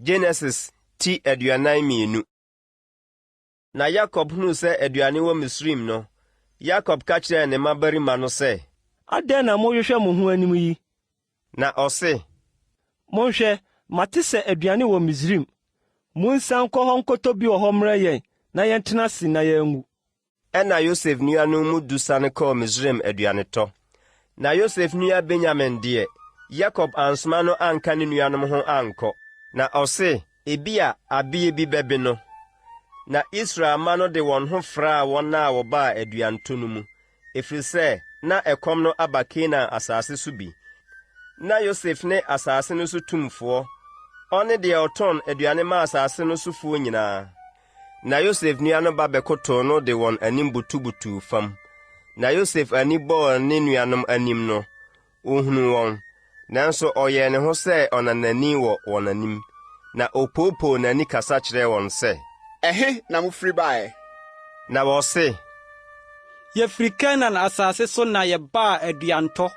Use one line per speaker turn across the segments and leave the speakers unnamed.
Genesis ti aduanan mienu. Na Yakob hunu sɛ aduane wɔ Misraim no, Yakob ka kyerɛɛ ne mmabarima no sɛ,
adɛn na mohwehwɛ mo ho anim yi?
Na ɔse,
monhwɛ, mate sɛ aduane wɔ Misraim. Monsan kɔ hɔ nkɔtɔ bi wɔ hɔ mmrɛ yɛn, na yɛntena ase na yɛnwu.
Ɛna Yosef nuanom mu du sane kɔɔ Misraim aduanetɔ. Na Yosef nua Benyamin deɛ, Yakob ansoma no anka ne nuanom ho ankɔ. Na ɔse, ebia abie bi bɛbi no. Na Israel ma no de wɔn ho fraa wɔn a wɔbaa aduantɔ no mu, ɛfiri sɛ na ɛkɔm no aba Kanaan asase so bi. Na Yosef ne asase no so tumfoɔ, ɔne deɛ ɔtɔn aduane ma asase no sofoɔ nyinaa. Na Yosef nua no ba bɛkotow no de wɔn anim butubutuu fam. Na Yosef ani bɔɔ ne nuanom anim no, ohunu wɔn, nanso ɔyɛɛ ne ho sɛ ɔnanani wɔ wɔn anim. Na opoopoo n'ani kasa kyerɛɛ wɔn sɛ,
ɛhe na mufiri bae?
Na wɔse,
yɛfiri Kanaan asase so na yɛbaa aduantɔ.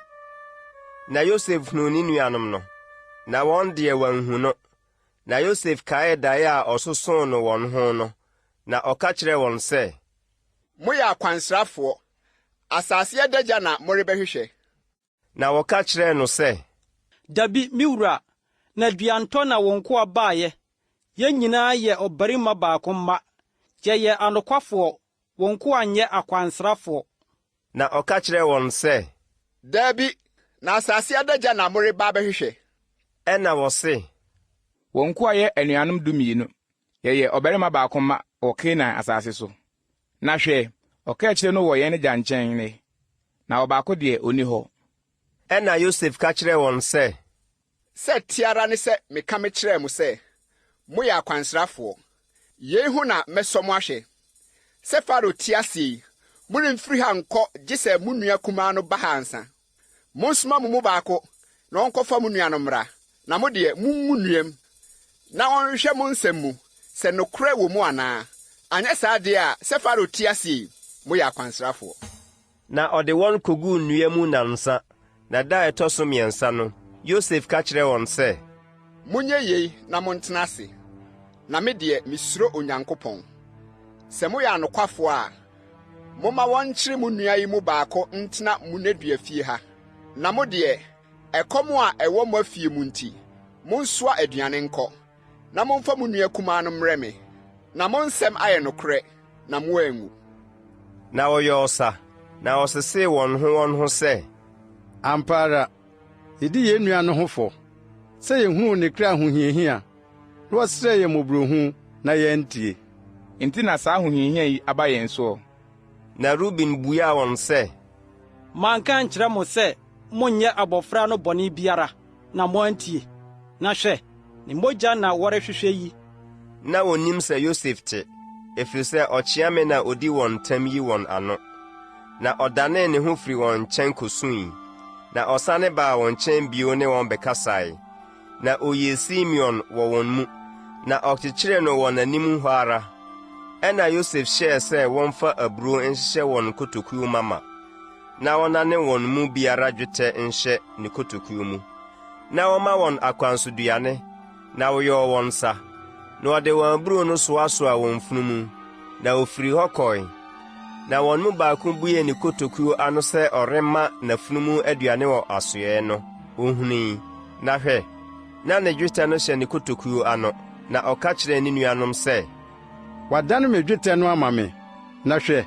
Na Yosef hunu ne nuanom no, na wɔn deɛ wanhu no. Na Yosef kae dae a ɔsosoo no wɔn ho no, na ɔka kyerɛɛ wɔn sɛ,
moyɛ akwansrafoɔ, asase adagya na morebɛhwehwɛ.
Na wɔka kyerɛɛ no sɛ,
dabi me wura, na aduantɔ na wɔn nkoa baayɛ. Yɛn nyinaa yɛ ɔbarima baako mma. Yɛyɛ anokwafoɔ, wɔn nkoa nyɛ akwansrafoɔ.
Na ɔka kyerɛɛ wɔn sɛ,
dabi, na asase adagya na moreba bɛhwehwɛ.
Ɛna wɔse,
wɔn nkoa yɛ anuanom 12. Yɛyɛ ɔbarima baako mma wɔ Kanaan asase so. Na hwɛ, ɔka kyerɛ no wɔ yɛn agya nkyɛn ne, na ɔbaako deɛ onni hɔ.
Ɛna Yosef ka kyerɛɛ wɔn sɛ,
sɛ tiara ne sɛ meka me kyerɛɛ mo sɛ, moyɛ akwansrafoɔ. Yei ho na mɛsɔ mo ahwɛ. Sɛ Faro ti ase yi, moremfiri ha nkɔ gye sɛ mo nua kumaa no ba ha ansa. Monsoma mo mu baako, na ɔnkɔfa mo nua no mmra, na mo deɛ mungu nnuam, na ɔnhwehwɛ mo nsɛm mu, sɛ nokorɛ wɔ mu anaa. Anyɛ saa deɛ a, sɛ Faro ti ase yi, moyɛ akwansrafoɔ.
Na ɔde wɔn koguu nnua mu nansa. Na da ɛtɔ so mmiɛnsa no, Yosef ka kyerɛɛ wɔn sɛ,
monyɛ yei na montena ase, na me deɛ misuro Onyankopɔn. Sɛ moyɛ anokwafoɔ a, momma wɔnkyere mo nua yi mu baako ntena mo nnadua fie ha. Na mo deɛ, ɛkɔm a ɛwɔ mo afie mu nti, monsoa aduane nkɔ, na momfa mo nua kumaa no mmrɛ me, na mo nsɛm ayɛ nokorɛ, na moangu.
Na wɔyɛ ɔsa, na ɔsesee wɔn ho sɛ,
ampa ara, yɛdi yɛn nua no ho fɔ, sɛ yɛhuu ne kra ahohiahia, na wɔsrɛ yɛn mmɔborɔhu na yɛntie.
Enti na saa ahohiahia yi aba yɛn so.
Na Ruben buaa wɔn sɛ,
manka nkyerɛ mo sɛ monyɛ abɔfra no bɔne biara, na moantie. Na hwɛ, ne mogya na wɔrehwehwɛ yi.
Na wonim sɛ Yosef te, ɛfiri sɛ ɔkyeame na odi wɔn ntam yi wɔn ano. Na ɔdanee ne ho firi wɔn nkyɛn kosui, na ɔsane baa wɔn nkyɛn bio ne wɔn bɛkasae. Na oyie Simeon wɔ wɔn mu, na ɔkyekyeree no wɔ n'anim hɔ ara. Ɛna Yosef hyɛɛ sɛ wɔmfa aburo nhyehyɛ wɔn kotokuo mama, na wɔnane wɔn mu biara dwetɛ nhyɛ ne kotokuo mu. Na wɔma wɔn akwansoduane, na wɔyɔɔ wɔn nsa. Na wɔde wɔn aburo no soasoa wɔn funumu, na ofiri hɔ kɔe. Na wɔn mu baako buee ne kotokuo ano sɛ ɔrema n'afunumu aduane wɔ asoɛe no, ohunii. Na hwɛ, na ne dwetɛ no hyɛ ne kotokuo ano, na ɔka kyerɛɛ ne nuanom sɛ,
wadane me dwetɛ no ama me, na hwɛ,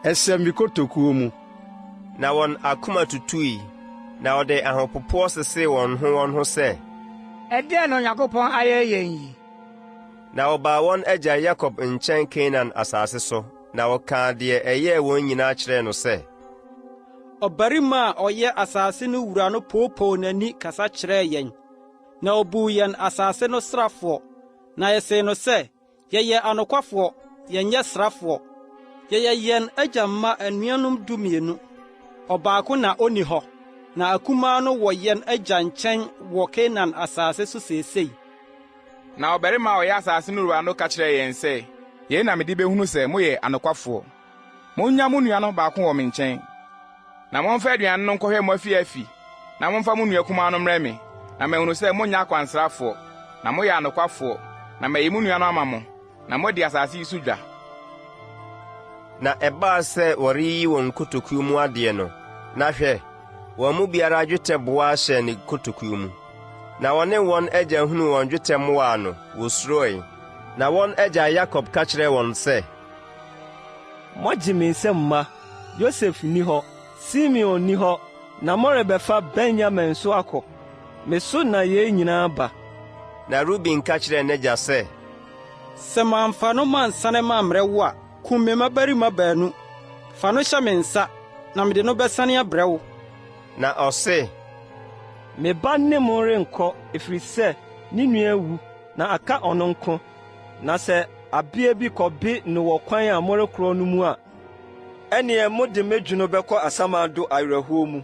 ɛhyɛ me kotokuo mu.
Na wɔn akoma tutui, na ɔde ahopopoɔ sesee wɔn ho sɛ,
ɛdeɛn na Onyankopɔn ayɛ yɛn yi?
Na ɔbaa wɔn agya Yakob nkyɛn Kanaan asase so, na wɔkaa deɛ ɛyɛɛ wɔn nyinaa kyerɛɛ no sɛ,
ɔbarima a ɔyɛ asase no wura no poopoo n'ani kasa kyerɛɛ yɛn, na obuu yɛn asase no srafoɔ, na yɛsee no sɛ, yɛyɛ anokwafoɔ, yɛnyɛ srafoɔ. Yɛyɛ yɛn agya mma anuanom 12. Ɔbaako na onni hɔ, na akumaa no wɔ yɛn agya nkyɛn wɔ Kanaan asase so seesei.
Na ɔbarima a ɔyɛ asase no wura no ka kyerɛɛ yɛn sɛ, yɛn na mede behunu sɛ moyɛ anokwafoɔ. Monnya mo nua no baako wɔ me nkyɛn, na momfa aduane no nkɔhwɛ mo afi, na momfa mo nua kumaa no mmrɛ me, na mahunu sɛ monyɛ akwansrafoɔ, na moyɛ anokwafoɔ, na mayi mo nua no ama mo, na modi asase yi so dwa.
Na ɛbaa sɛ wɔreyiyi wɔn kotokuo mu adeɛ no, na hwɛ, wɔn mu biara dwetɛ boa hyɛ ne kotokuo mu. Na wɔne wɔn agya hunu wɔn dwetɛ mmoa no, wosuroe. Na wɔn agya Yakob ka kyerɛɛ wɔn sɛ,
moagye me nsɛm mma. Yosef ni hɔ, Simeon ni hɔ, na morebɛfa Benyamin so akɔ. Me so na yɛn nyinaa ba.
Na Ruben ka kyerɛɛ n'agya sɛ,
sɛ mamfa no mansane mammrɛ wo a, kum me mmabarima baanu. Fa no hyɛ me nsa, na mede no bɛsane abrɛ wo.
Na ɔse,
Me ba ne mo renkɔ, ɛfiri sɛ ne nua awu, na aka ɔno nko. Na sɛ abea bi kɔbe no wɔ kwan a morekorɔ no mu a, ɛneɛ mode m'adwu no bɛkɔ asamado awerɛhoɔ mu.